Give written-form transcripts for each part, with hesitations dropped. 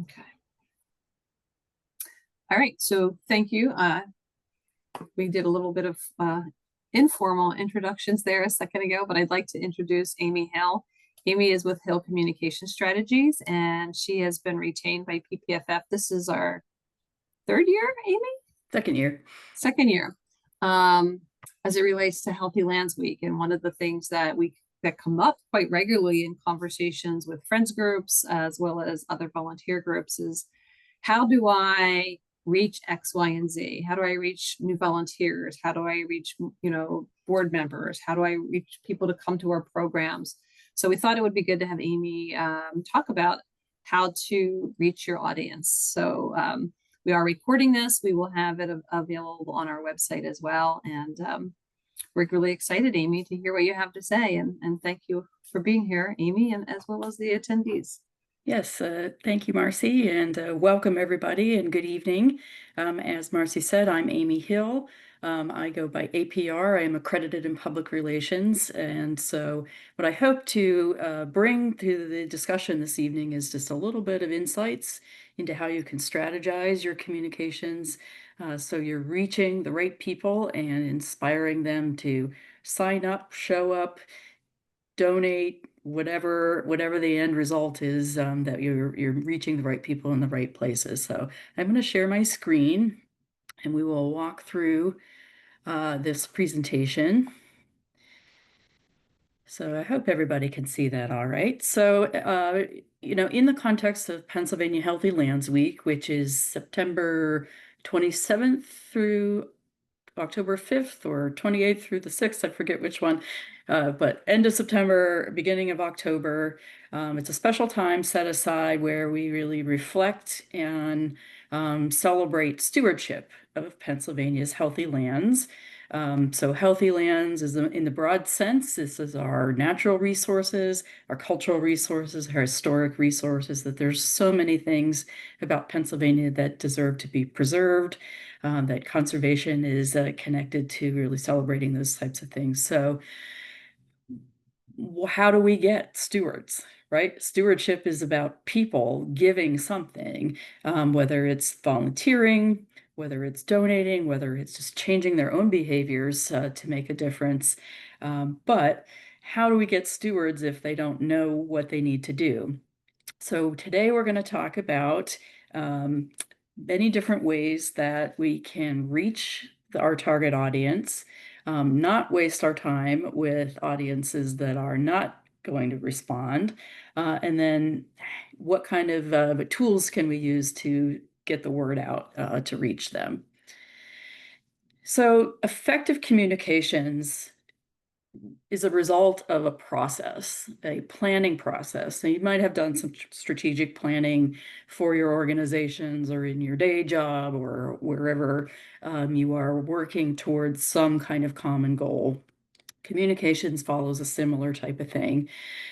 Okay. All right. So thank you. We did a little bit of informal introductions there a second ago, but I'd like to introduce Amy Hill. Amy is with Hill Communication Strategies, and she has been retained by PPFF. This is our third year, Amy? Second year. Second year. As it relates to Healthy Lands Week. And one of the things that come up quite regularly in conversations with friends groups as well as other volunteer groups is, how do I reach X, Y, and Z? How do I reach new volunteers? How do I reach, board members? How do I reach people to come to our programs? So we thought it would be good to have Amy talk about how to reach your audience. So we are recording this. We will have it available on our website as well. And we're really excited, Amy, to hear what you have to say. And thank you for being here, Amy, and as well as the attendees. Yes, thank you, Marcy, and welcome everybody and good evening. As Marcy said, I'm Amy Hill. I go by APR. I am accredited in public relations. And so what I hope to bring to the discussion this evening is just a little bit of insights into how you can strategize your communications so you're reaching the right people and inspiring them to sign up, show up, donate, whatever the end result is, that you're reaching the right people in the right places. So I'm going to share my screen and we will walk through this presentation. So I hope everybody can see that all right. So, in the context of Pennsylvania Healthy Lands Week, which is September 27th through October 5th or 28th through the 6th, I forget which one, but end of September, beginning of October. It's a special time set aside where we really reflect and celebrate stewardship of Pennsylvania's healthy lands. So healthy lands is in the broad sense, this is our natural resources, our cultural resources, our historic resources, that there's so many things about Pennsylvania that deserve to be preserved. That conservation is connected to really celebrating those types of things. So how do we get stewards, right? Stewardship is about people giving something, whether it's volunteering, whether it's donating, whether it's just changing their own behaviors to make a difference. But how do we get stewards if they don't know what they need to do? So today we're going to talk about many different ways that we can reach our target audience, not waste our time with audiences that are not going to respond, and then what kind of tools can we use to get the word out to reach them. So effective communications is a result of a process, a planning process. So you might have done some strategic planning for your organizations or in your day job or wherever you are working towards some kind of common goal. Communications follows a similar type of thing.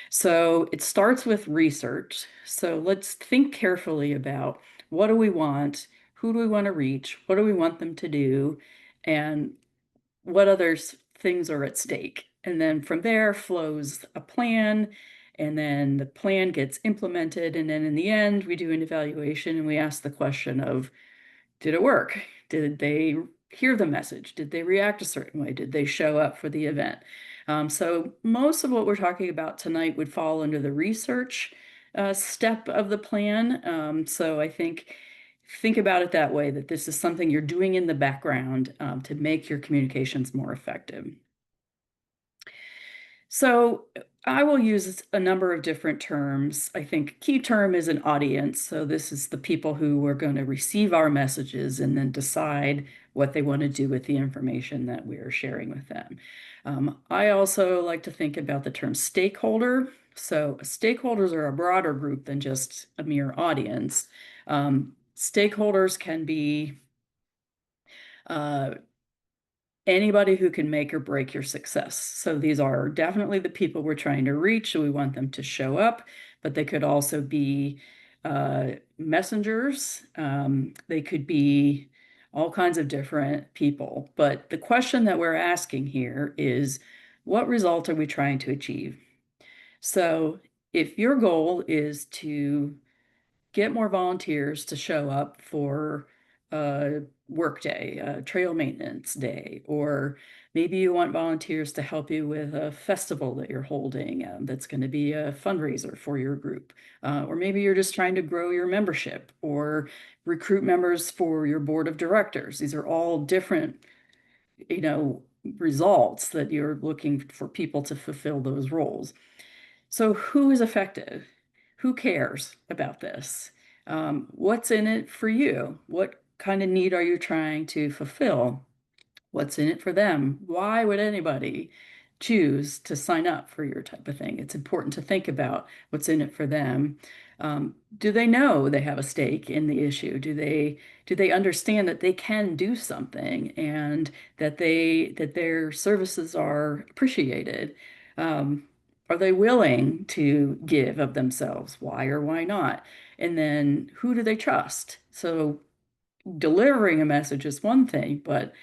So it starts with research. So let's think carefully about, what do we want? Who do we want to reach? What do we want them to do? And what other things are at stake? And then from there flows a plan, and then the plan gets implemented. And then in the end, we do an evaluation and we ask the question of, did it work? Did they hear the message? Did they react a certain way? Did they show up for the event? So most of what we're talking about tonight would fall under the research step of the plan. So I think about it that way, that this is something you're doing in the background to make your communications more effective. So I will use a number of different terms. I think key term is an audience. So this is the people who are going to receive our messages and then decide what they want to do with the information that we're sharing with them. I also like to think about the term stakeholder. So stakeholders are a broader group than just a mere audience. Stakeholders can be anybody who can make or break your success. So these are definitely the people we're trying to reach. So we want them to show up, but they could also be messengers. They could be all kinds of different people. But the question that we're asking here is, what result are we trying to achieve? So if your goal is to get more volunteers to show up for a work day, a trail maintenance day, or maybe you want volunteers to help you with a festival that you're holding that's going to be a fundraiser for your group. Or maybe you're just trying to grow your membership or recruit members for your board of directors. These are all different, results that you're looking for people to fulfill those roles. So who is affected? Who cares about this? What's in it for you? What kind of need are you trying to fulfill? What's in it for them? Why would anybody choose to sign up for your type of thing? It's important to think about what's in it for them. Do they know they have a stake in the issue? Do they understand that they can do something and that their services are appreciated? Are they willing to give of themselves? Why or why not? And then who do they trust? So delivering a message is one thing, but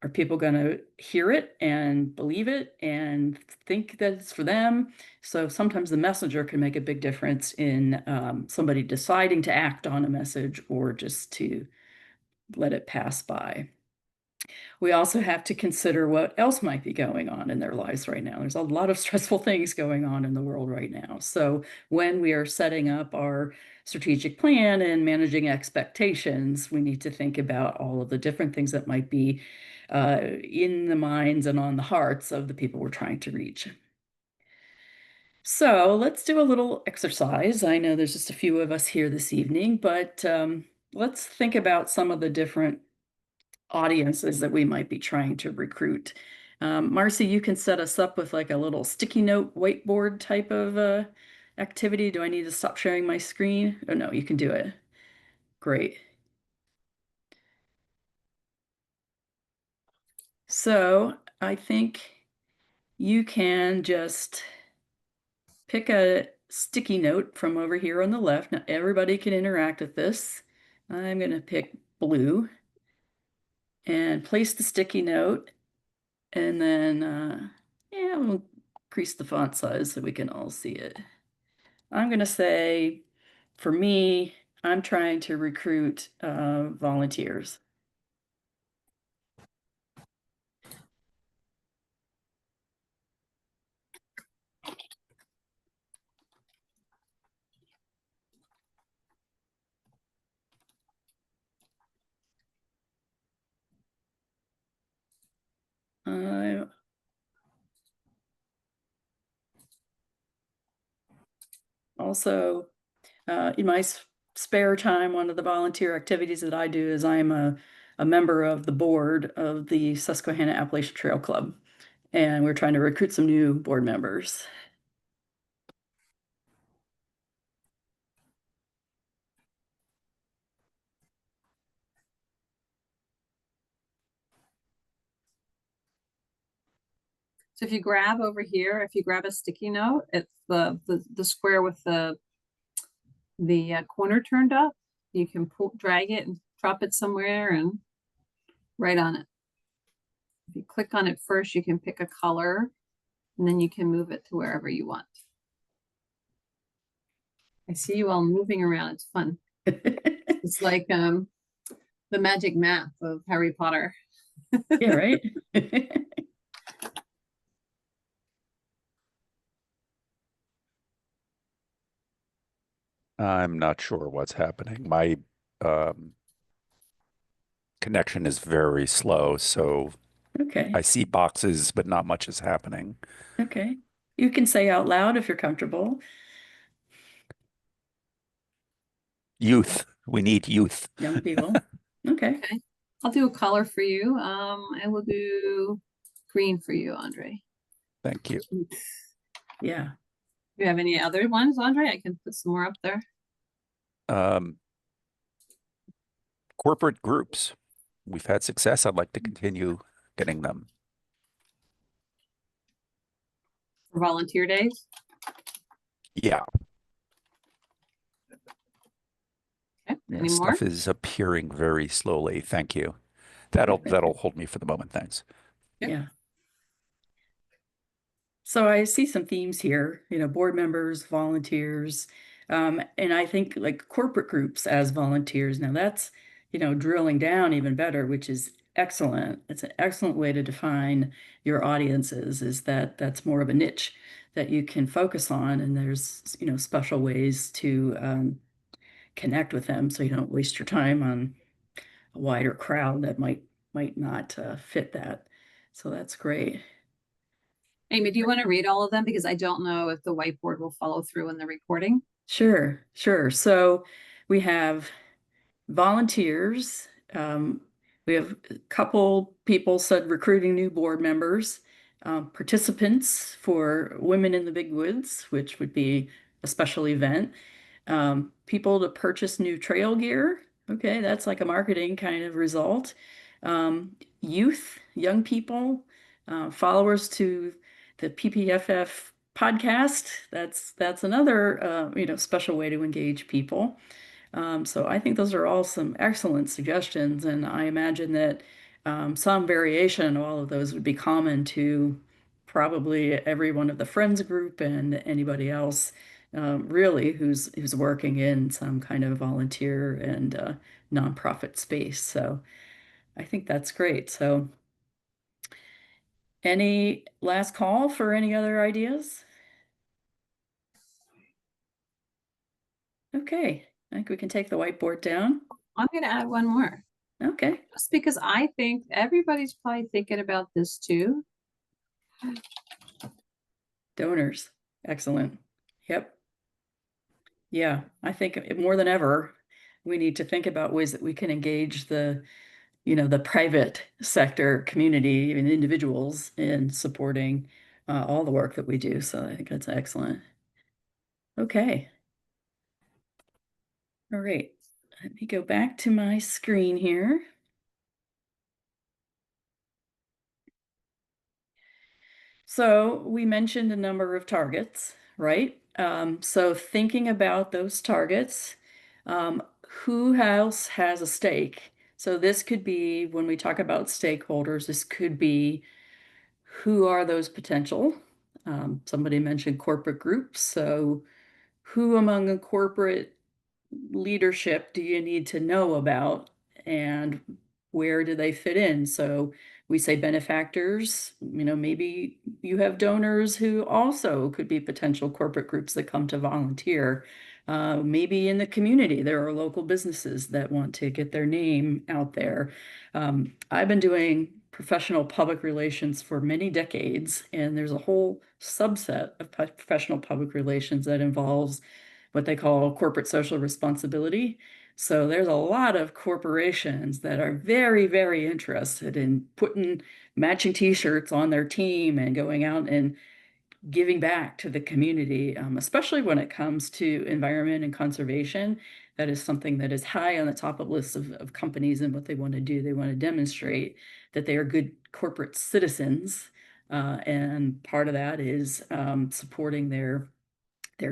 are people going to hear it and believe it and think that it's for them? So sometimes the messenger can make a big difference in somebody deciding to act on a message or just to let it pass by. We also have to consider what else might be going on in their lives right now. There's a lot of stressful things going on in the world right now. So when we are setting up our strategic plan and managing expectations, we need to think about all of the different things that might be in the minds and on the hearts of the people we're trying to reach. So let's do a little exercise. I know there's just a few of us here this evening, but let's think about some of the different audiences that we might be trying to recruit. Marcy, you can set us up with like a little sticky note whiteboard type of activity. Do I need to stop sharing my screen? Oh, no, you can do it. Great. So I think you can just pick a sticky note from over here on the left. Now everybody can interact with this. I'm going to pick blue and place the sticky note, and then yeah, we'll increase the font size so we can all see it. I'm going to say, for me, I'm trying to recruit volunteers. I also, in my spare time, one of the volunteer activities that I do is I'm a member of the board of the Susquehanna Appalachian Trail Club, and we're trying to recruit some new board members. So if you grab over here, if you grab a sticky note, it's the square with the corner turned up. You can drag it and drop it somewhere and write on it. If you click on it first, you can pick a color, and then you can move it to wherever you want. I see you all moving around. It's fun. It's like the magic map of Harry Potter. Yeah, right? I'm not sure what's happening. My connection is very slow, so Okay. I see boxes, but not much is happening. Okay. You can say out loud if you're comfortable. Youth. We need youth. Young people. Okay. Okay. I'll do a color for you. I will do green for you, Andre. Thank you. Yeah. Do you have any other ones, Andre? I can put some more up there. Corporate groups. We've had success. I'd like to continue getting them. For volunteer days. Yeah. Okay. Yeah, Any more? stuff is appearing very slowly. Thank you. That'll hold me for the moment. Thanks. Yep. Yeah. So I see some themes here, board members, volunteers, And I think like corporate groups as volunteers, now that's, drilling down even better, which is excellent. It's an excellent way to define your audiences, is that that's more of a niche that you can focus on. And there's, special ways to connect with them so you don't waste your time on a wider crowd that might not fit that. So that's great. Amy, do you want to read all of them? Because I don't know if the whiteboard will follow through in the recording. Sure, sure. So we have volunteers. We have a couple people said recruiting new board members, participants for Women in the Big Woods, which would be a special event, people to purchase new trail gear. Okay, that's like a marketing kind of result. Youth, young people, followers to the PPFF podcast. That's another special way to engage people. So I think those are all some excellent suggestions, and I imagine that some variation of all of those would be common to probably every one of the Friends group and anybody else really who's working in some kind of volunteer and nonprofit space. So I think that's great. So any last call for any other ideas? Okay, I think we can take the whiteboard down. I'm going to add one more, Okay. just because I think everybody's probably thinking about this too. Donors. Excellent. Yep. Yeah, I think more than ever, we need to think about ways that we can engage the private sector community and individuals in supporting all the work that we do. So I think that's excellent. Okay. All right. Let me go back to my screen here. So we mentioned a number of targets, right? So thinking about those targets, who else has a stake? So this could be, when we talk about stakeholders, this could be who are those potential? Somebody mentioned corporate groups. So who among a corporate leadership do you need to know about, and where do they fit in? So we say benefactors, maybe you have donors who also could be potential corporate groups that come to volunteer. Maybe in the community, there are local businesses that want to get their name out there. I've been doing professional public relations for many decades, and there's a whole subset of professional public relations that involves what they call corporate social responsibility. So there's a lot of corporations that are very, very interested in putting matching t-shirts on their team and going out and giving back to the community, especially when it comes to environment and conservation. That is something that is high on the top of lists of companies and what they want to do. They want to demonstrate that they are good corporate citizens. And part of that is supporting their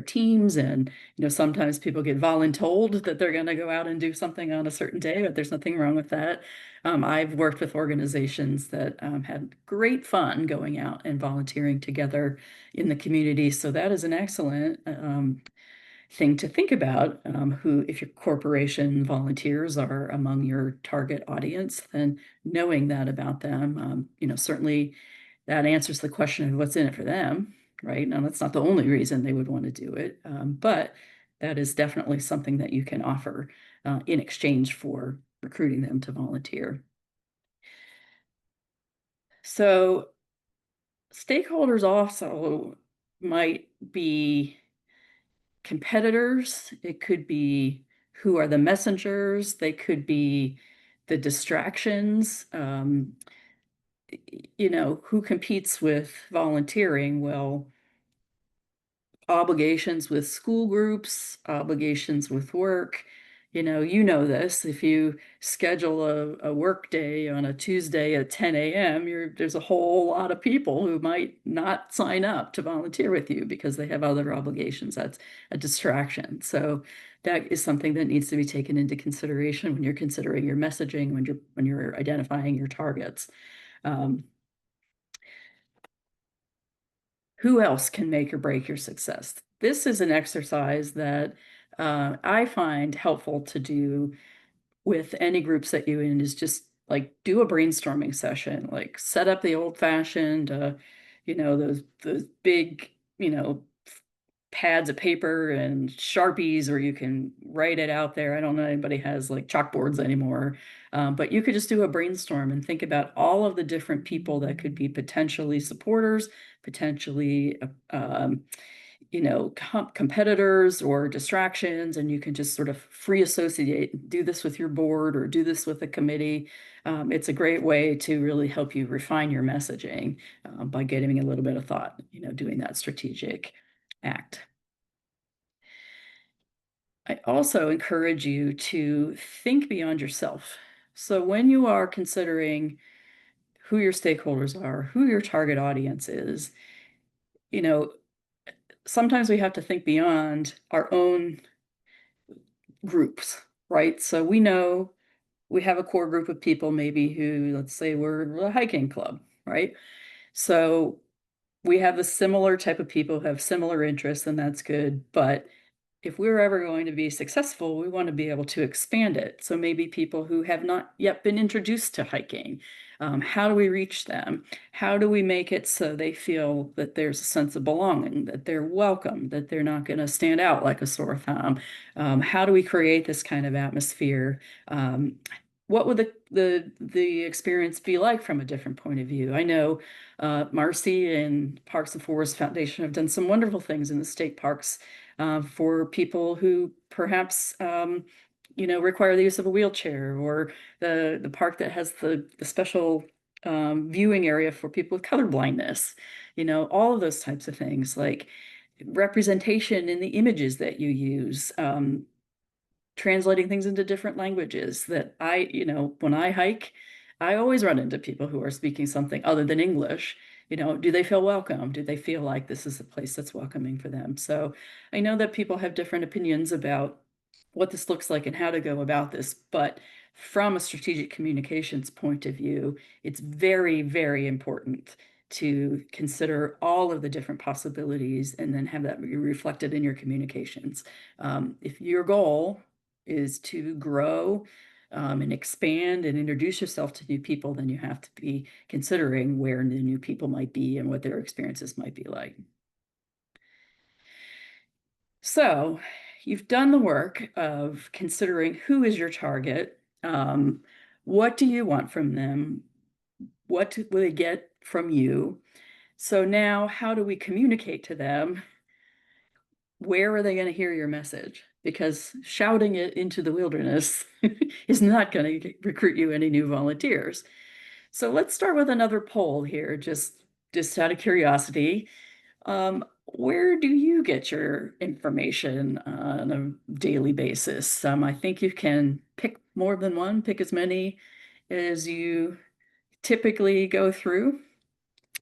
teams. And sometimes people get voluntold that they're going to go out and do something on a certain day, but there's nothing wrong with that. I've worked with organizations that had great fun going out and volunteering together in the community. So that is an excellent thing to think about. Who, if your corporation volunteers are among your target audience, then knowing that about them, certainly that answers the question of what's in it for them. Right now, that's not the only reason they would want to do it, but that is definitely something that you can offer in exchange for recruiting them to volunteer. So stakeholders also might be competitors. It could be who are the messengers. They could be the distractions. Who competes with volunteering? Well, obligations with school groups, obligations with work. This, if you schedule a work day on a Tuesday at 10 a.m., there's a whole lot of people who might not sign up to volunteer with you because they have other obligations. That's a distraction. So that is something that needs to be taken into consideration when you're considering your messaging, when you're identifying your targets. Who else can make or break your success? this is an exercise that I find helpful to do with any groups that you in, is just like do a brainstorming session, like set up the old fashioned, those big, pads of paper and Sharpies, or you can write it out there. I don't know anybody has like chalkboards anymore, but you could just do a brainstorm and think about all of the different people that could be potentially supporters, potentially, competitors or distractions, and you can just sort of free associate, do this with your board or do this with a committee. It's a great way to really help you refine your messaging by getting a little bit of thought, doing that strategic act. I also encourage you to think beyond yourself. So when you are considering who your stakeholders are, who your target audience is, sometimes we have to think beyond our own groups, right? So we know we have a core group of people, maybe who, let's say we're a hiking club, right? So we have a similar type of people who have similar interests, and that's good. But if we're ever going to be successful, we want to be able to expand it. So maybe people who have not yet been introduced to hiking, how do we reach them? How do we make it so they feel that there's a sense of belonging, that they're welcome, that they're not going to stand out like a sore thumb? How do we create this kind of atmosphere? What would the experience be like from a different point of view? I know Marcy and Parks and Forest Foundation have done some wonderful things in the state parks for people who perhaps require the use of a wheelchair, or the park that has the special viewing area for people with color blindness. All of those types of things, like representation in the images that you use, translating things into different languages. That when I hike, I always run into people who are speaking something other than English. Do they feel welcome? Do they feel like this is a place that's welcoming for them? So I know that people have different opinions about what this looks like and how to go about this, but from a strategic communications point of view, it's very, very important to consider all of the different possibilities and then have that be reflected in your communications. If your goal is to grow and expand and introduce yourself to new people, then you have to be considering where the new people might be and what their experiences might be like. So you've done the work of considering who is your target, what do you want from them, what will they get from you? So now how do we communicate to them? Where are they going to hear your message? Because shouting it into the wilderness is not going to recruit you any new volunteers. So let's start with another poll here, just out of curiosity. Where do you get your information on a daily basis? I think you can pick more than one, pick as many as you typically go through,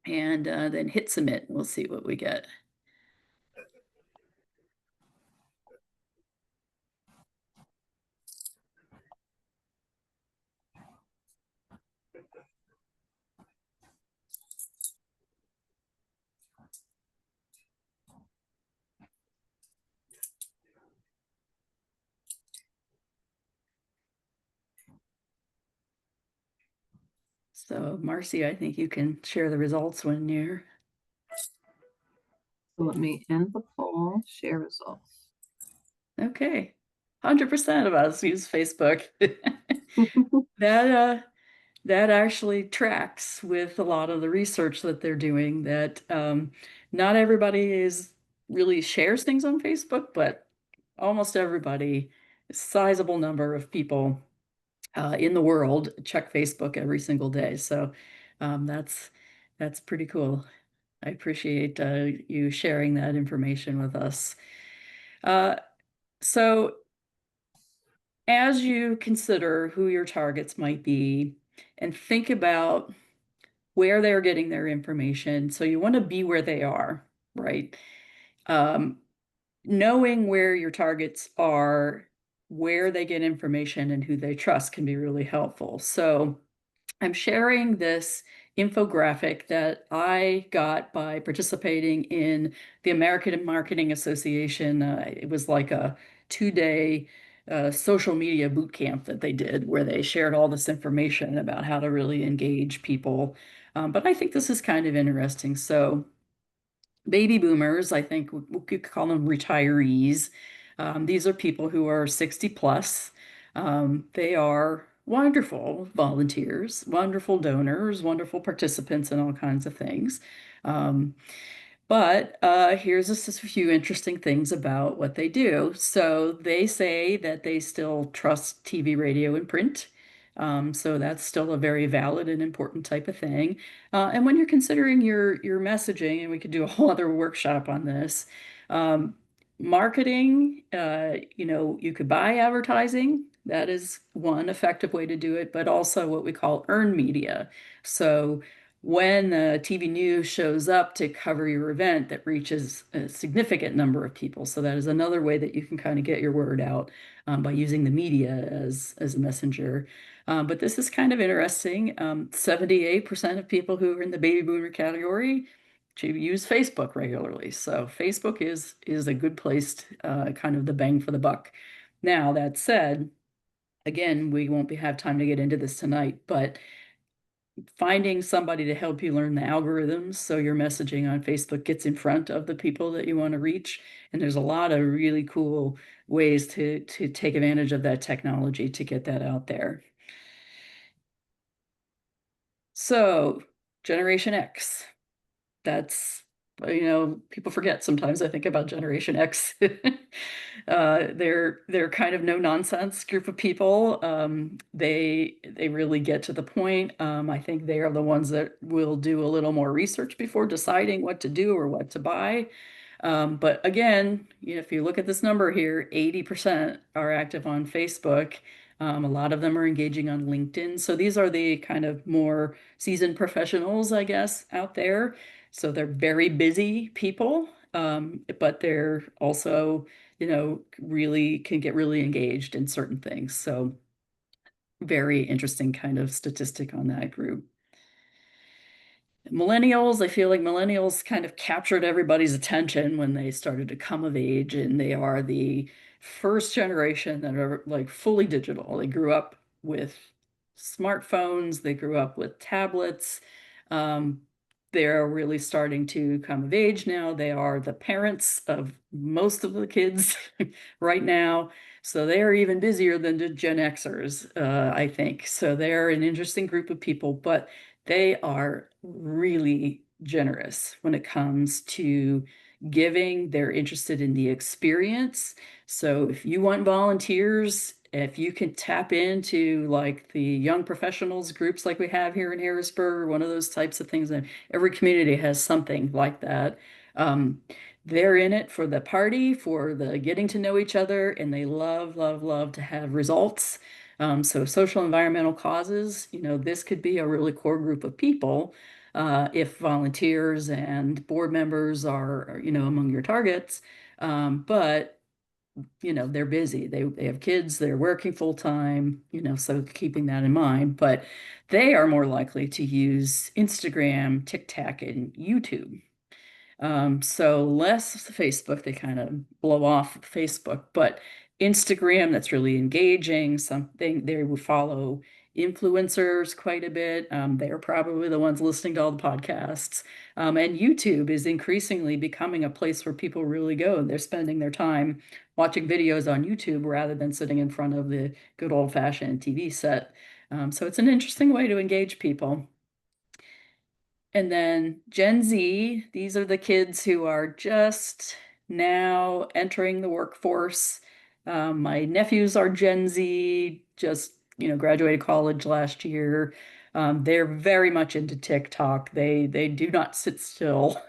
and then hit submit. We'll see what we get. So Marcy, I think you can share the results when you're. So let me end the poll, share results. Okay. 100% of us use Facebook. That actually tracks with a lot of the research that they're doing, that not everybody really shares things on Facebook, but almost everybody, a sizable number of people in the world check Facebook every single day. So that's pretty cool. I appreciate you sharing that information with us. So as you consider who your targets might be and think about where they're getting their information, so you want to be where they are, right? Knowing where your targets are, where they get information, and who they trust can be really helpful. So I'm sharing this infographic that I got by participating in the American Marketing Association. It was like a 2-day social media boot camp that they did where they shared all this information about how to really engage people. But I think this is kind of interesting. So baby boomers, I think we could call them retirees. These are people who are 60 plus. They are wonderful volunteers, wonderful donors, wonderful participants in all kinds of things. But here's just a few interesting things about what they do. So they say that they still trust TV, radio, and print. So that's still a very valid and important type of thing. And when you're considering your messaging, and we could do a whole other workshop on this, marketing, you could buy advertising. That is one effective way to do it, but also what we call earned media. So when the TV news shows up to cover your event, that reaches a significant number of people. So that is another way that you can kind of get your word out by using the media as a messenger. But this is kind of interesting. 78% of people who are in the baby boomer category use Facebook regularly. So Facebook is a good place to, kind of the bang for the buck. Now, that said, again, we won't have time to get into this tonight, but finding somebody to help you learn the algorithms so your messaging on Facebook gets in front of the people that you want to reach. And there's a lot of really cool ways to take advantage of that technology to get that out there. So Generation X, that's, people forget sometimes. I think about Generation X. They're kind of no nonsense group of people. They really get to the point. I think they are the ones that will do a little more research before deciding what to do or what to buy. But again, if you look at this number here, 80% are active on Facebook. A lot of them are engaging on LinkedIn. So these are the kind of more seasoned professionals, I guess, out there. So they're very busy people, but they're also, really can get really engaged in certain things. So very interesting kind of statistic on that group. Millennials, I feel like millennials kind of captured everybody's attention when they started to come of age, and they are the first generation that are like fully digital. They grew up with smartphones, they grew up with tablets. They're really starting to come of age now. They are the parents of most of the kids right now. So they are even busier than the Gen Xers, I think. So they're an interesting group of people, but they are really generous when it comes to giving. They're interested in the experience. So if you want volunteers, if you can tap into like the young professionals groups like we have here in Harrisburg, or one of those types of things, and every community has something like that. They're in it for the party, for the getting to know each other, and they love, love, love to have results. So social environmental causes, this could be a really core group of people if volunteers and board members are, among your targets. But they're busy. They have kids, they're working full time, so keeping that in mind. But they are more likely to use Instagram, TikTok, and YouTube. So less Facebook, they kind of blow off Facebook, but Instagram, that's really engaging, something they would follow influencers quite a bit. They're probably the ones listening to all the podcasts. And YouTube is increasingly becoming a place where people really go. They're spending their time watching videos on YouTube rather than sitting in front of the good old-fashioned TV set. So it's an interesting way to engage people. And then Gen Z, these are the kids who are just now entering the workforce. My nephews are Gen Z, just graduated college last year. They're very much into TikTok. They do not sit still.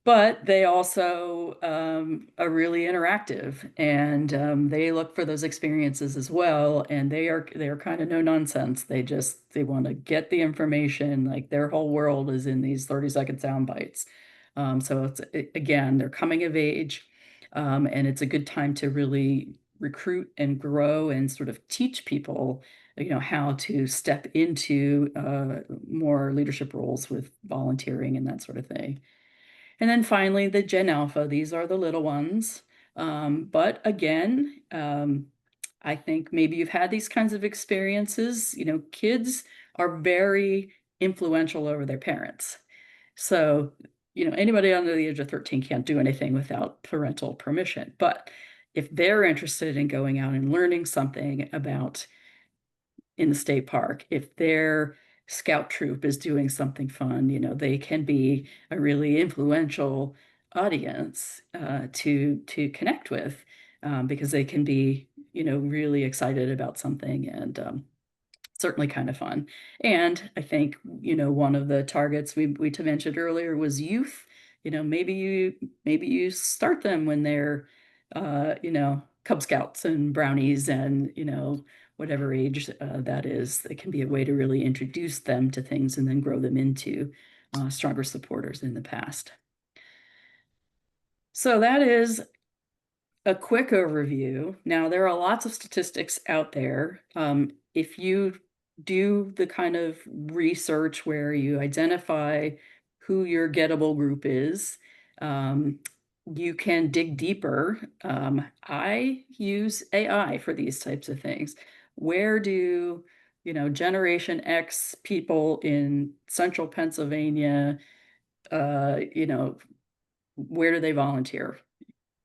But they also are really interactive, and they look for those experiences as well. And they are kind of no nonsense. They want to get the information. Like their whole world is in these 30-second sound bites. So again, they're coming of age, and it's a good time to really recruit and grow and sort of teach people, how to step into more leadership roles with volunteering and that sort of thing. And then finally, the Gen Alpha, these are the little ones. But again, I think maybe you've had these kinds of experiences. Kids are very influential over their parents. So, anybody under the age of 13 can't do anything without parental permission. But if they're interested in going out and learning something about in the state park, if their scout troop is doing something fun, they can be a really influential audience to connect with, because they can be, really excited about something and certainly kind of fun. And I think, one of the targets we mentioned earlier was youth. Maybe you start them when they're, Cub Scouts and Brownies and, whatever age that is. It can be a way to really introduce them to things and then grow them into stronger supporters in the past. So that is a quick overview. Now, there are lots of statistics out there. If you do the kind of research where you identify who your gettable group is, you can dig deeper. I use AI for these types of things. Where do, Generation X people in central Pennsylvania, where do they volunteer?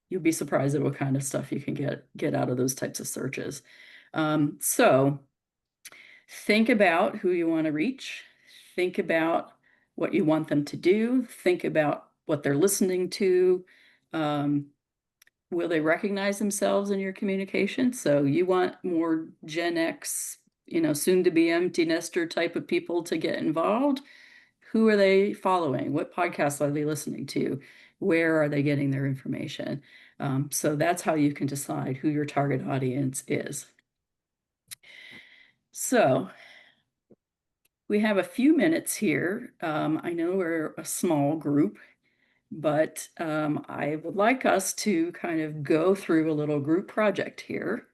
You'll be surprised at what kind of stuff you can get out of those types of searches. So think about who you want to reach. Think about what you want them to do. Think about what they're listening to. Will they recognize themselves in your communication? So you want more Gen X, soon to be empty nester type of people to get involved. Who are they following? What podcasts are they listening to? Where are they getting their information? So that's how you can decide who your target audience is. So we have a few minutes here. I know we're a small group, but I would like us to kind of go through a little group project here,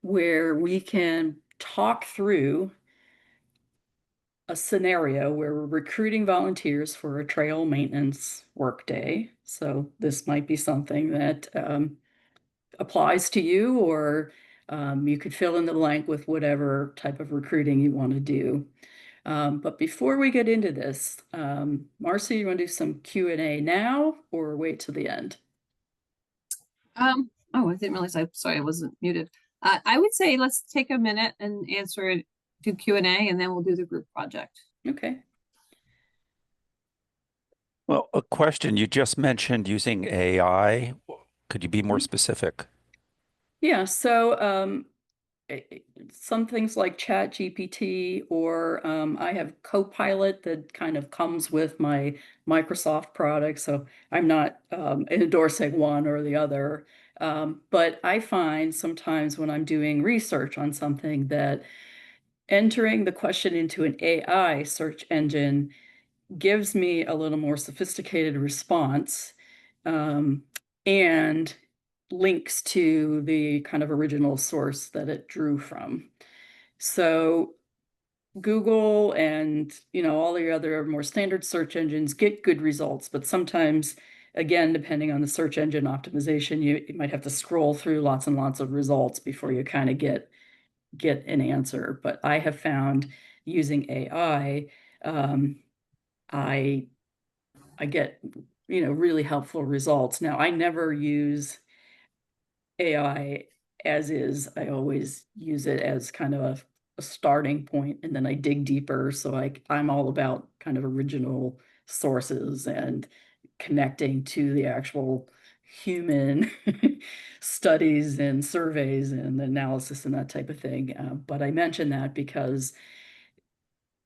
where we can talk through a scenario where we're recruiting volunteers for a trail maintenance workday. So this might be something that applies to you, or you could fill in the blank with whatever type of recruiting you want to do. But before we get into this, Marcy, you want to do some Q&A now or wait till the end? Oh, I didn't realize sorry, I wasn't muted. I would say let's take a minute and answer it, do Q&A, and then we'll do the group project. Okay. Well, a question, you just mentioned using AI. Could you be more specific? Yeah, so some things like ChatGPT, or I have Copilot that kind of comes with my Microsoft product. So I'm not endorsing one or the other. But I find sometimes when I'm doing research on something that entering the question into an AI search engine gives me a little more sophisticated response, and links to the kind of original source that it drew from. So Google and all the other more standard search engines get good results, but sometimes, again, depending on the search engine optimization, you might have to scroll through lots and lots of results before you kind of get an answer. But I have found using AI, I get really helpful results. Now, I never use AI as is. I always use it as kind of a starting point, and then I dig deeper. So I'm all about kind of original sources and connecting to the actual human studies and surveys and analysis and that type of thing. But I mention that because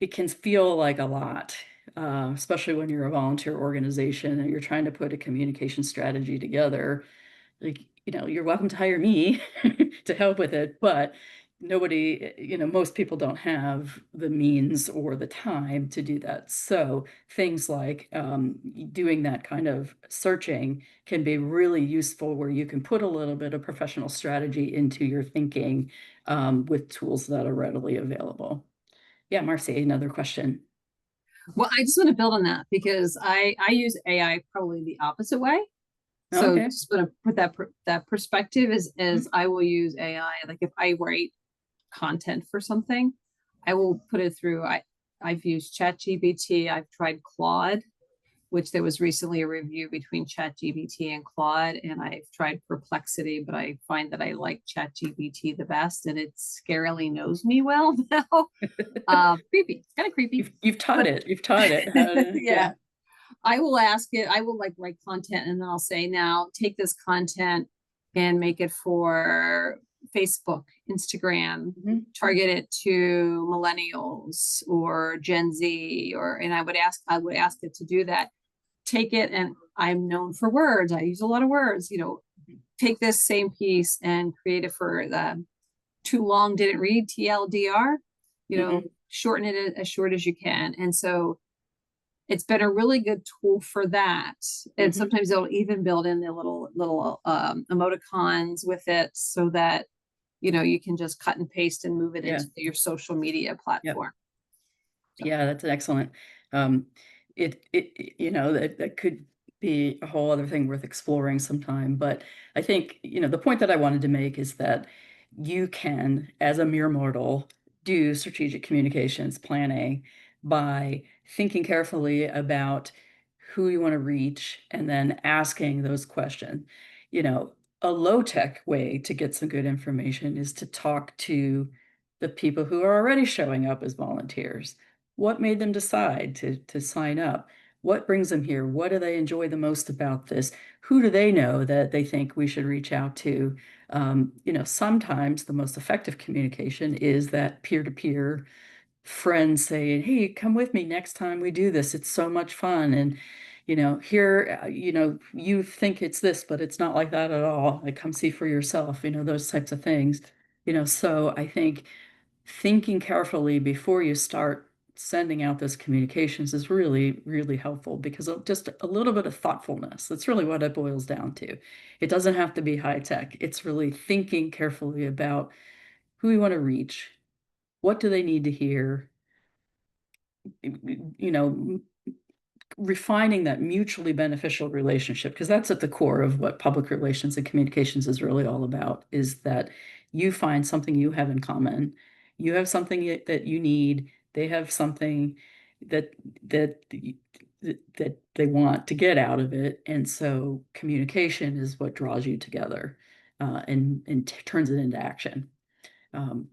it can feel like a lot, especially when you're a volunteer organization and you're trying to put a communication strategy together. Like, you're welcome to hire me to help with it, but nobody, most people don't have the means or the time to do that. So things like doing that kind of searching can be really useful, where you can put a little bit of professional strategy into your thinking with tools that are readily available. Yeah, Marcy, another question. Well, I just want to build on that because I use AI probably the opposite way. So Okay. just want to put that perspective is I will use AI. Like if I write content for something, I will put it through. I've used ChatGPT. I've tried Claude, which there was recently a review between ChatGPT and Claude, and I've tried Perplexity, but I find that I like ChatGPT the best, and it scarily knows me well now. Creepy. It's kind of creepy. You've taught it. You've taught it how to, Yeah. I will ask it, I will like write content and then I'll say, now take this content and make it for Facebook, Instagram, Mhm. target it to millennials or Gen Z, and I would ask it to do that. Take it, and I'm known for words. I use a lot of words, take this same piece and create it for the too long didn't read, TLDR, Mhm. shorten it as short as you can. And so it's been a really good tool for that. And Mhm. sometimes they'll even build in the little emoticons with it so that you can just cut and paste and move it Yeah. into your social media Yep. platform. Yeah, that's excellent. That could be a whole other thing worth exploring sometime. But I think, the point that I wanted to make is that you can, as a mere mortal, do strategic communications planning by thinking carefully about who you want to reach and then asking those questions. You know, a low-tech way to get some good information is to talk to the people who are already showing up as volunteers. What made them decide to sign up? What brings them here? What do they enjoy the most about this? Who do they know that they think we should reach out to? Sometimes the most effective communication is that peer-to-peer friends saying, "Hey, come with me next time we do this. It's so much fun." And, here, you think it's this, but it's not like that at all. Like, come see for yourself, those types of things. So I think thinking carefully before you start sending out those communications is really, really helpful, because just a little bit of thoughtfulness. That's really what it boils down to. It doesn't have to be high tech. It's really thinking carefully about who we want to reach, what do they need to hear, you know, refining that mutually beneficial relationship, because that's at the core of what public relations and communications is really all about, is that you find something you have in common. You have something that you need, they have something that that they want to get out of it, and so communication is what draws you together and turns it into action. Um,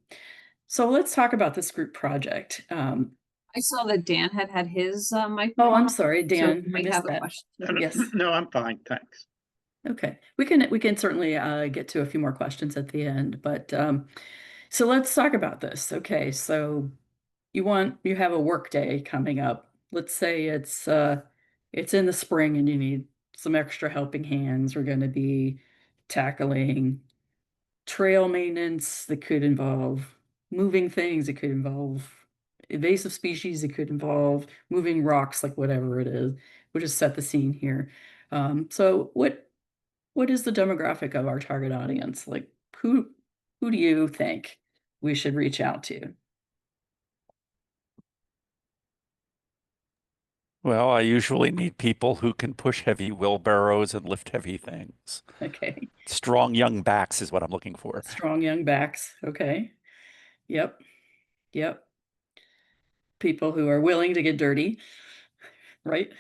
so let's talk about this group project. I saw that Dan had his Oh, microphone I'm on, sorry, so Dan, you I might missed have a that. question. Yes. No, I'm fine, thanks. Okay, we can certainly get to a few more questions at the end, but so let's talk about this. Okay, so you have a work day coming up. Let's say it's in the spring and you need some extra helping hands. We're going to be tackling trail maintenance that could involve moving things. It could involve invasive species. It could involve moving rocks, like whatever it is. We'll just set the scene here. So what is the demographic of our target audience? Like who do you think we should reach out to? Well, I usually need people who can push heavy wheelbarrows and lift heavy things. Okay. Strong young backs is what I'm looking for. Strong young backs. Okay. Yep. Yep. People who are willing to get dirty, right?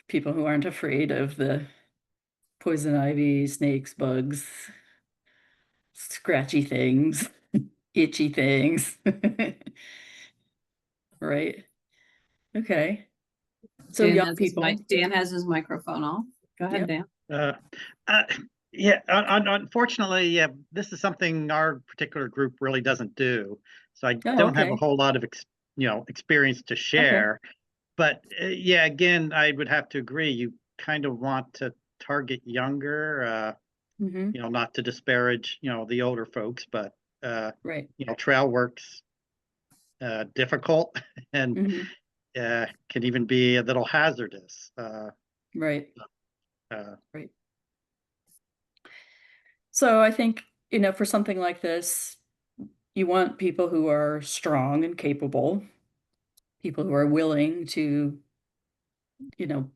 People who aren't afraid of the poison ivy, snakes, bugs, scratchy things, itchy things. Right? Okay. So young people. Dan has his microphone on. Go ahead, Yep. Dan. Uh, yeah, unfortunately, yeah, this is something our particular group really doesn't do. So I don't have a Okay. whole lot of experience to share. But yeah, again, I would have to agree. You kind of want to target younger, Hmm. not to disparage, the older folks, but Right. Trail work's difficult and Mhm. can even be a little hazardous. Right. Uh, Right. So I think, for something like this, you want people who are strong and capable, people who are willing to, you know,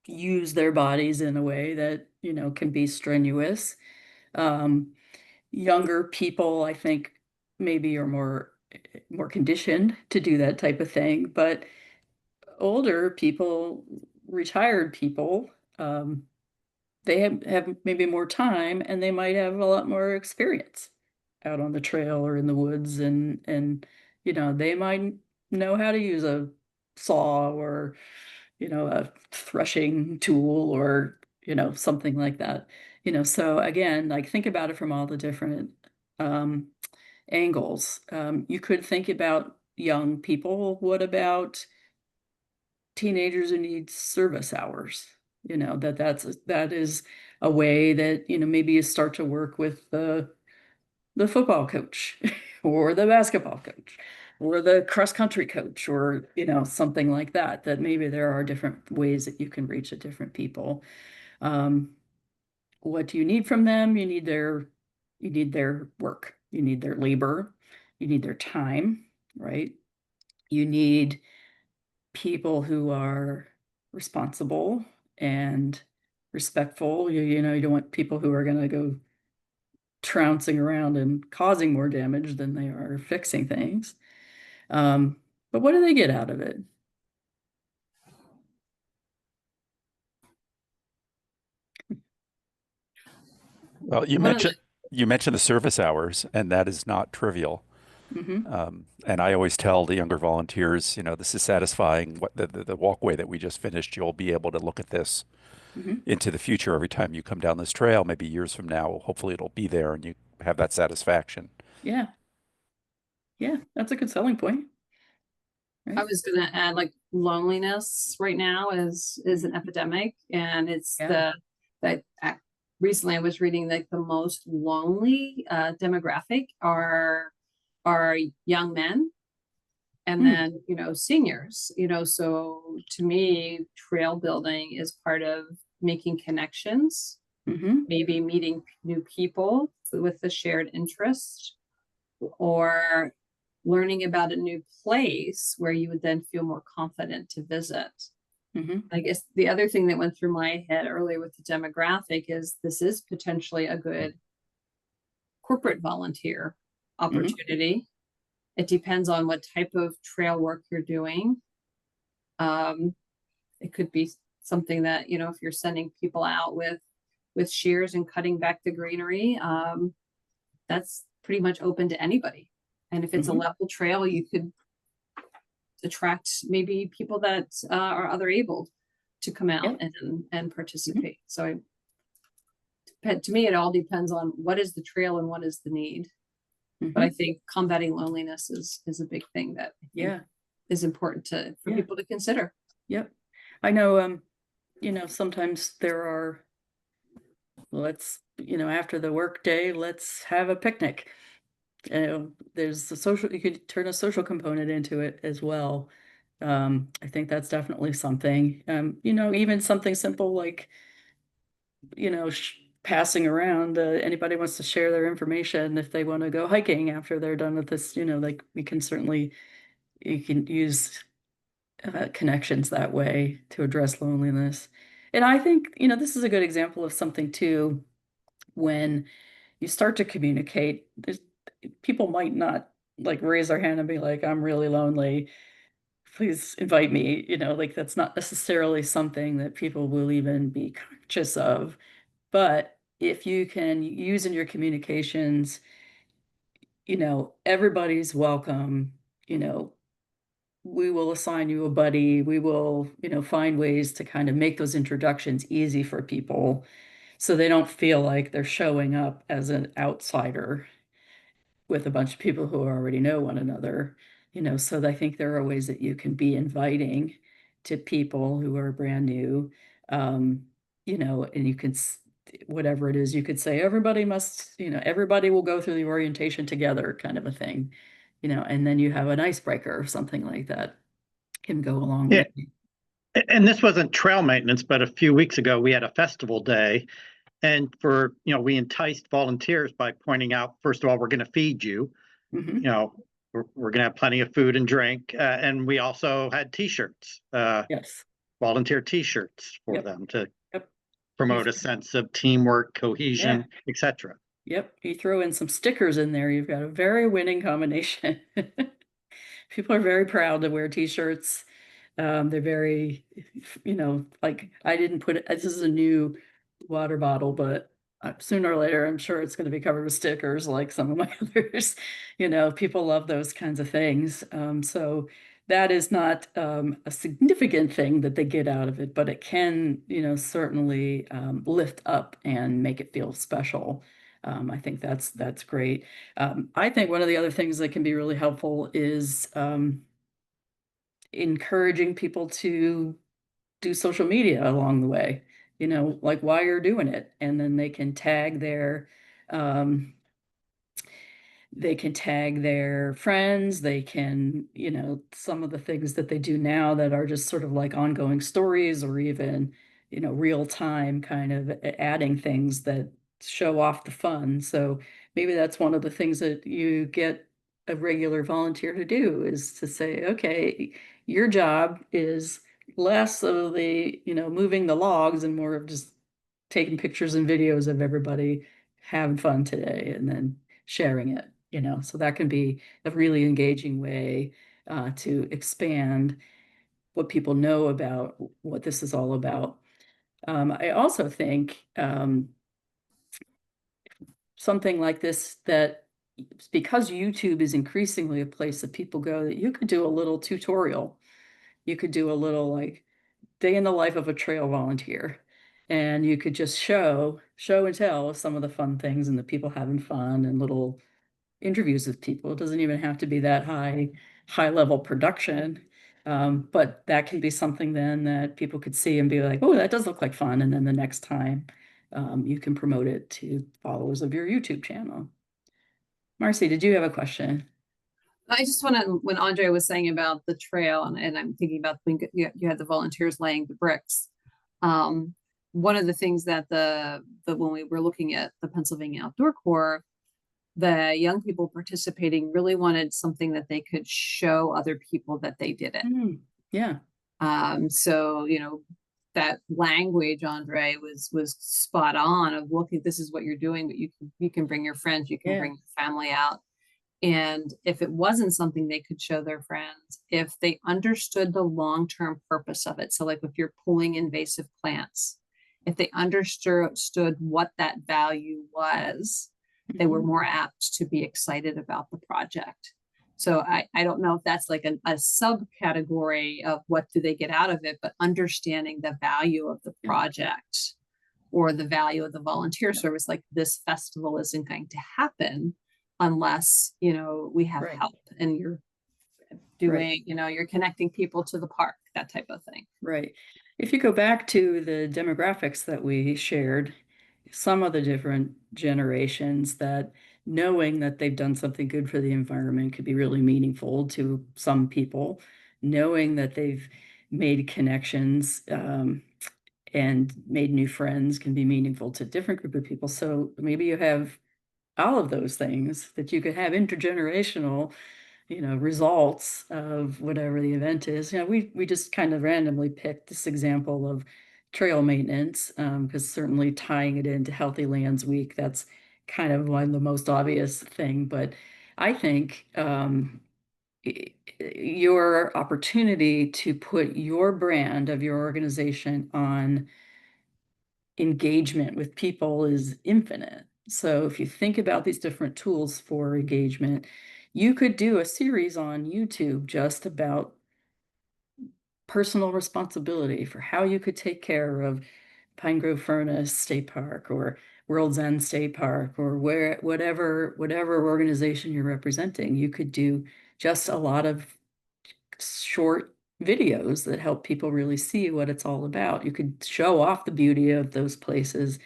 use their bodies in a way that, can be strenuous. Um, Younger people, I think, maybe are more conditioned to do that type of thing, but older people, retired people, they have maybe more time and they might have a lot more experience out on the trail or in the woods, and they might know how to use a saw or a threshing tool or something like that. So again, like, think about it from all the different um angles. You could think about young people. What about teenagers who need service hours? That is a way that, maybe you start to work with the football coach or the basketball coach or the cross country coach, or, something like that, that maybe there are different ways that you can reach a different people. Um, what do you need from them? You need their work, you need their labor, you need their time, right? You need people who are responsible and respectful. You don't want people who are going to go trouncing around and causing more damage than they are fixing things. Um, but what do they get out of it? Well, you One of the mentioned the service hours, and that is not trivial. Hmm. And I always tell the younger volunteers, this is satisfying. What the walkway that we just finished, you'll be able to look at this Hmm. into the future every time you come down this trail, maybe years from now. Hopefully it'll be there and you have that satisfaction. Yeah, yeah, that's a good selling point, I right? was gonna add, like, loneliness right now is an epidemic, and it's Yeah. that recently I was reading, like, the most lonely demographic are young men, and Mm. then seniors. So to me, trail building is part of making connections, Hmm. maybe meeting new people with a shared interest, or learning about a new place where you would then feel more confident to visit. Hmm. I guess the other thing that went through my head earlier with the demographic is this is potentially a good corporate volunteer Hmm. opportunity. It depends on what type of trail work you're doing. Um, it could be something that, if you're sending people out with shears and cutting back the greenery, that's pretty much open to anybody. And if it's a Hmm. level trail, you could attract maybe people that are other able to come Yeah. out and Hmm. participate. So to me, it all depends on what is the trail and what is the need. But I Hmm. think combating loneliness is a big thing that I think Yeah. is important for Yeah. people to consider. Yep. I know, sometimes there are, after the work day, let's have a picnic. There's you could turn a social component into it as well. I think that's definitely something. Even something simple like, passing around, anybody wants to share their information if they want to go hiking after they're done with this, like, you can use connections that way to address loneliness. And I think, this is a good example of something too, when you start to communicate, people might not, like, raise their hand and be like, I'm really lonely, please invite me. Like, that's not necessarily something that people will even be conscious of. But if you can use in your communications, everybody's welcome, you know, we will assign you a buddy. We will, find ways to kind of make those introductions easy for people so they don't feel like they're showing up as an outsider with a bunch of people who already know one another. So I think there are ways that you can be inviting to people who are brand new, and you can whatever it is, you could say, everybody must, everybody will go through the orientation together, kind of a thing, and then you have an icebreaker or something like that can go along Yeah. with it. And this wasn't trail maintenance, but a few weeks ago, we had a festival day. And we enticed volunteers by pointing out, first of all, we're going to feed you. Mhm. We're going to have plenty of food and drink. And we also had T-shirts, Yes. volunteer T-shirts for Yep. them to Yep. promote a sense of teamwork, cohesion, etc. Yep. You throw in some stickers in there, you've got a very winning combination. People are very proud to wear T-shirts. They're very, like I didn't put it, this is a new water bottle, but sooner or later, I'm sure it's going to be covered with stickers like some of my others. People love those kinds of things. So that is not a significant thing that they get out of it, but it can, certainly lift up and make it feel special. I think that's great. I think one of the other things that can be really helpful is encouraging people to do social media along the way, like while you're doing it, and then um, they can tag their friends, they can, some of the things that they do now that are just sort of like ongoing stories, or even, real time kind of adding things that show off the fun. So maybe that's one of the things that you get a regular volunteer to do, is to say, okay, your job is less of the, moving the logs and more of just taking pictures and videos of everybody having fun today and then sharing it. So that can be a really engaging way to expand what people know about what this is all about. I also think something like this, that because YouTube is increasingly a place that people go, that you could do a little tutorial. You could do a little like day in the life of a trail volunteer. And you could just show and tell some of the fun things and the people having fun, and little interviews with people. It doesn't even have to be that high level production. But that can be something then that people could see and be like, oh, that does look like fun. And then the next time you can promote it to followers of your YouTube channel. Marcy, did you have a question? I just want to, when Andre was saying about the trail, and I'm thinking about when you had the volunteers laying the bricks. One of the things that when we were looking at the Pennsylvania Outdoor Corps, the young people participating really wanted something that they could show other people that they did it. Yeah. So, that language, Andre, was spot on of, look, this is what you're doing, but you can bring your friends, you can bring your family out. And if it wasn't something they could show their friends, if they understood the long-term purpose of it, so like if you're pulling invasive plants, if they understood what that value was, they were more apt to be excited about the project. So I don't know if that's like a subcategory of what do they get out of it, but understanding the value of the project or the value of the volunteer service, like this festival isn't going to happen unless, we have help, and you're doing, you're connecting people to the park, that type of thing. Right. If you go back to the demographics that we shared, some of the different generations, that knowing that they've done something good for the environment could be really meaningful to some people. Knowing that they've made connections and made new friends can be meaningful to a different group of people. So maybe you have all of those things, that you could have intergenerational results of whatever the event is. We just kind of randomly picked this example of trail maintenance because certainly tying it into Healthy Lands Week, that's kind of one of the most obvious thing. But I think your opportunity to put your brand of your organization on engagement with people is infinite. So if you think about these different tools for engagement, you could do a series on YouTube just about personal responsibility for how you could take care of Pine Grove Furnace State Park or World's End State Park, or whatever organization you're representing. You could do just a lot of short videos that help people really see what it's all about. You could show off the beauty of those places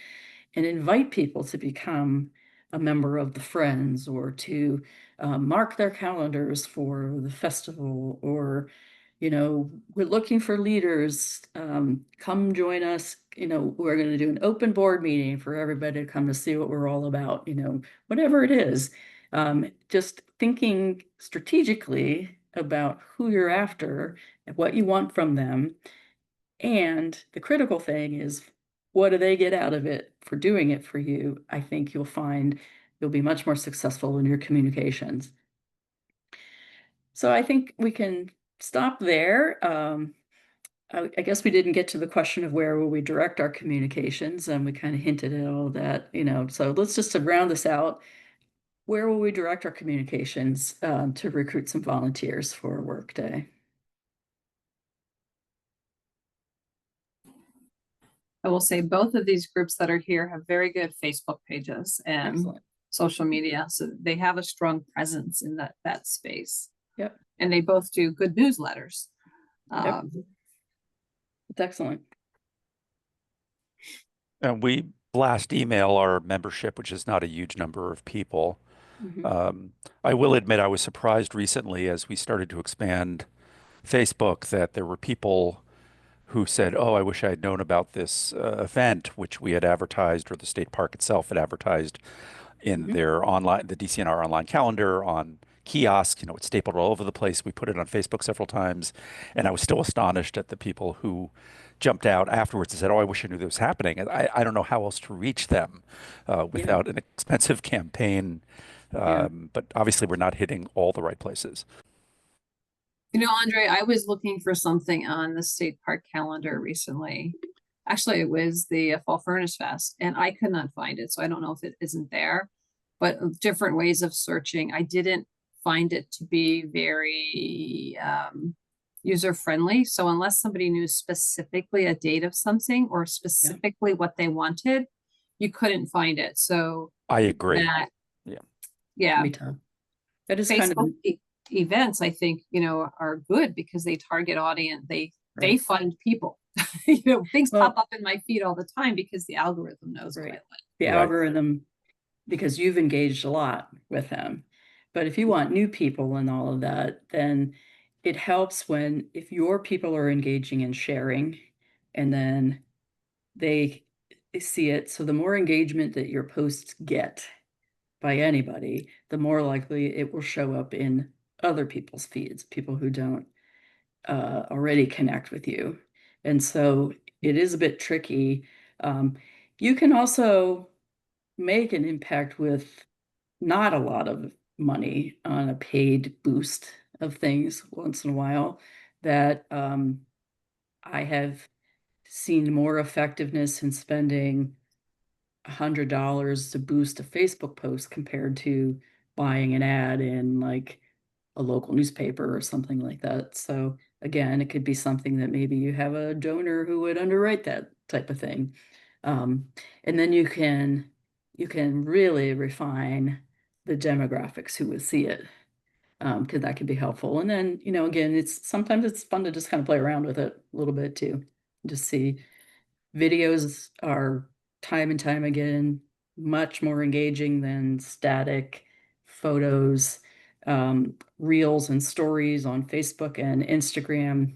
and invite people to become a member of the Friends, or to mark their calendars for the festival, or, you know, we're looking for leaders, come join us, you know, we're going to do an open board meeting for everybody to come to see what we're all about, you know, whatever it is. Just thinking strategically about who you're after and what you want from them. And the critical thing is, what do they get out of it for doing it for you? I think you'll find you'll be much more successful in your communications. So I think we can stop there. I guess we didn't get to the question of where will we direct our communications, and we kind of hinted at all that, you know, so let's just to round this out. Where will we direct our communications to recruit some volunteers for a workday? I will say both of these groups that are here have very good Facebook pages and Excellent. social media. So they have a strong presence in that space. Yep. And they both do good newsletters. Yep. It's excellent. And we blast email our membership, which is not a huge number of people. Mhm. I will admit I was surprised recently as we started to expand Facebook that there were people who said, "Oh, I wish I had known about this event," which we had advertised, or the state park itself had advertised in Mhm. their online, the DCNR online calendar, on kiosk. You know, it's stapled all over the place. We put it on Facebook several times, and I was still astonished at the people who jumped out afterwards and said, "Oh, I wish I knew this was happening." And I don't know how else to reach them without an expensive campaign. Yeah. But obviously, we're not hitting all the right places. You know, Andre, I was looking for something on the state park calendar recently. Actually, it was the Fall Furnace Fest, and I could not find it. So I don't know if it isn't there, but different ways of searching. I didn't find it to be very user friendly. So unless somebody knew specifically a date of something or specifically what they wanted, you couldn't find it. So I agree. that, Yeah. yeah, Can be tough. That is kind of Facebook events, I think, you know, are good because they target audience. They right. find people. You know, things Well- pop up in my feed all the time because the algorithm knows Right. quite well. The Right. algorithm, because you've engaged a lot with them. But if you want new people and all of that, then it helps when, if your people are engaging and sharing, and then they see it. So the more engagement that your posts get by anybody, the more likely it will show up in other people's feeds, people who don't already connect with you. And so it is a bit tricky. You can also make an impact with not a lot of money on a paid boost of things once in a while, that I have seen more effectiveness in spending $100 to boost a Facebook post compared to buying an ad in like a local newspaper or something like that. So again, it could be something that maybe you have a donor who would underwrite that type of thing. And then you can really refine the demographics who would see it, because that can be helpful. And then, you know, again, sometimes it's fun to just kind of play around with it a little bit too. Just see, videos are time and time again much more engaging than static photos. Reels and stories on Facebook and Instagram,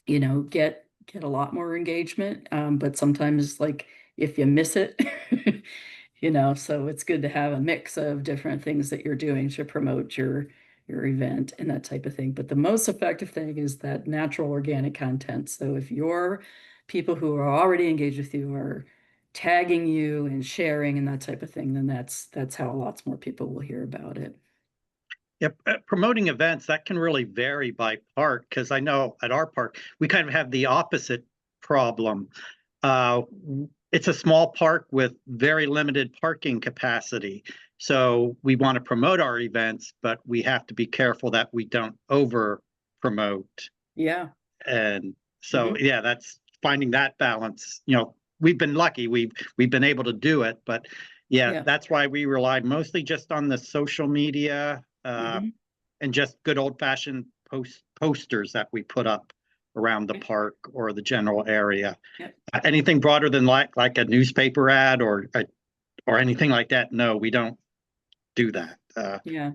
you know, get a lot more engagement. But sometimes, like, if you miss it, you know, so it's good to have a mix of different things that you're doing to promote your event and that type of thing. But the most effective thing is that natural organic content. So if your people who are already engaged with you are tagging you and sharing and that type of thing, then that's how lots more people will hear about it. Yep, promoting events, that can really vary by park, because I know at our park, we kind of have the opposite problem. It's a small park with very limited parking capacity. So we want to promote our events, but we have to be careful that we don't over promote. Yeah. And so, yeah, that's finding that balance. You know, we've been lucky. We've been able to do it, but yeah, that's why we relied mostly just on the social media and just good old fashioned posters that we put up around the Okay. park or the general area. Yep. Anything broader than like a newspaper ad or anything like that? No, we don't do that. Yeah.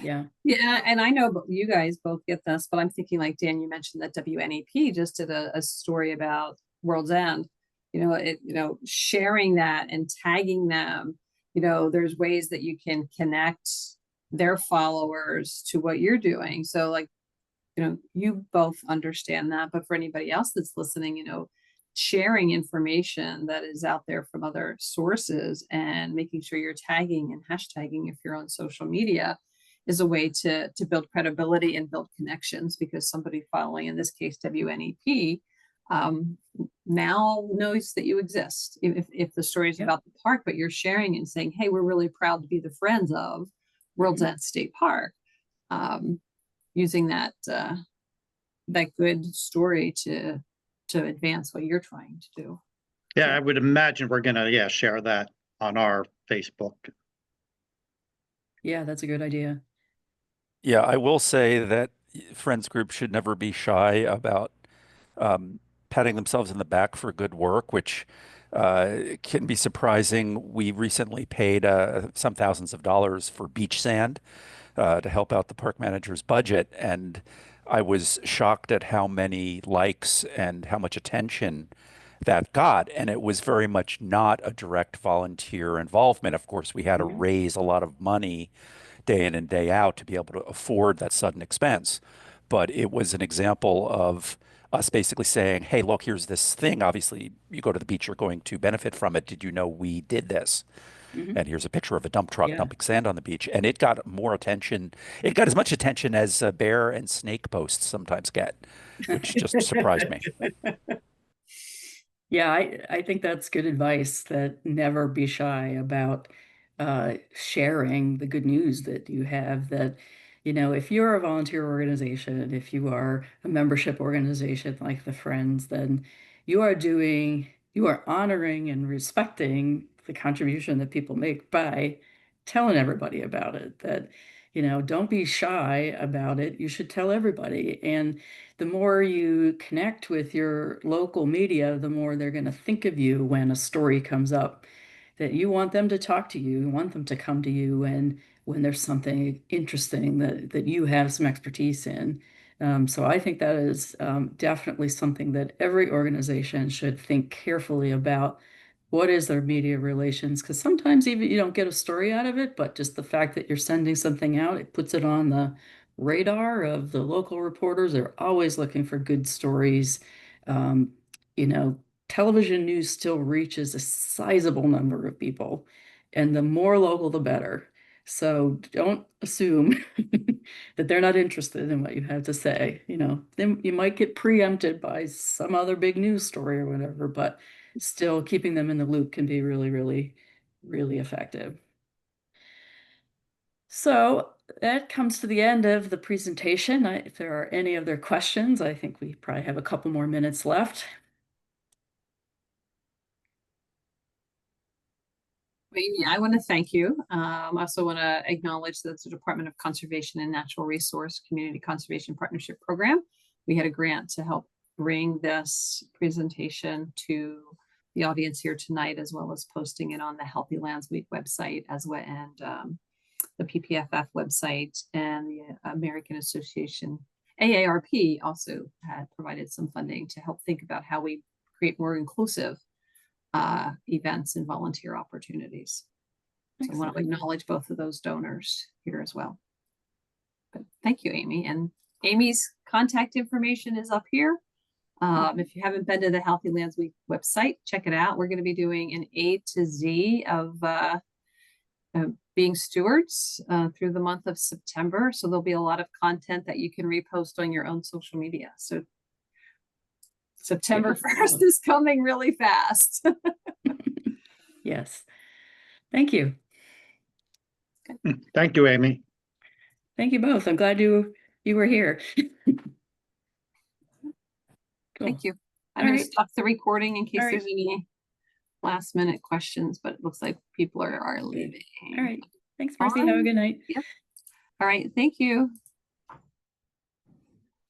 Yeah. Yeah, and I know you guys both get this, but I'm thinking like Dan, you mentioned that WNEP just did a story about World's End. Sharing that and tagging them. There's ways that you can connect their followers to what you're doing. So like, you both understand that, but for anybody else that's listening, sharing information that is out there from other sources and making sure you're tagging and hashtagging if you're on social media is a way to build credibility and build connections, because somebody following, in this case, WNEP, now knows that you exist. If the story is Yep. about the park, but you're sharing and saying, hey, we're really proud to be the friends of World's End State Park, using that good story to advance what you're trying to do. Yeah, I would imagine we're gonna, share that on our Facebook. Yeah, that's a good idea. Yeah, I will say that friends groups should never be shy about patting themselves in the back for good work, which can be surprising. We recently paid some thousands of dollars for beach sand to help out the park manager's budget, and I was shocked at how many likes and how much attention that got. And it was very much not a direct volunteer involvement. Of course, we had to Mhm. raise a lot of money day in and day out to be able to afford that sudden expense. But it was an example of us basically saying, hey, look, here's this thing. Obviously, you go to the beach, you're going to benefit from it. Did you know we did this? Mhm. And here's a picture of a dump truck Yeah. dumping sand on the beach. And it got more attention. It got as much attention as bear and snake posts sometimes get, which just surprised me. Yeah, I think that's good advice, that never be shy about sharing the good news that you have. That, if you're a volunteer organization, if you are a membership organization like the Friends, then you are honoring and respecting the contribution that people make by telling everybody about it. That, don't be shy about it. You should tell everybody. And the more you connect with your local media, the more they're going to think of you when a story comes up, that you want them to talk to you, you want them to come to you, and when there's something interesting that you have some expertise in. So I think that is definitely something that every organization should think carefully about. What is their media relations? Because sometimes even you don't get a story out of it, but just the fact that you're sending something out, it puts it on the radar of the local reporters. They're always looking for good stories. Um, you know, Television news still reaches a sizable number of people, and the more local, the better. So don't assume that they're not interested in what you have to say. Then you might get preempted by some other big news story or whatever, but still keeping them in the loop can be really, really, really effective. So that comes to the end of the presentation. If there are any other questions, I think we probably have a couple more minutes left. Amy, I want to thank you. I also want to acknowledge that the Department of Conservation and Natural Resource Community Conservation Partnership Program, we had a grant to help bring this presentation to the audience here tonight, as well as posting it on the Healthy Lands Week website, as well, and the PPFF website, and the American Association, AARP, also had provided some funding to help think about how we create more inclusive events and volunteer opportunities. So I want to acknowledge both of those donors here as well. But thank you, Amy. And Amy's contact information is up here. If you haven't been to the Healthy Lands Week website, check it out. We're going to be doing an A to Z of being stewards through the month of September. So there'll be a lot of content that you can repost on your own social media. So September 1st is coming really fast. Yes. Thank you. Thank you, Amy. Thank you both. I'm glad you were here. Cool. Thank you. I'm going to stop the recording in case there's any last minute questions, but it looks like people are leaving. All right. Thanks, Marcy. Have a good night. Yep. All right. Thank you.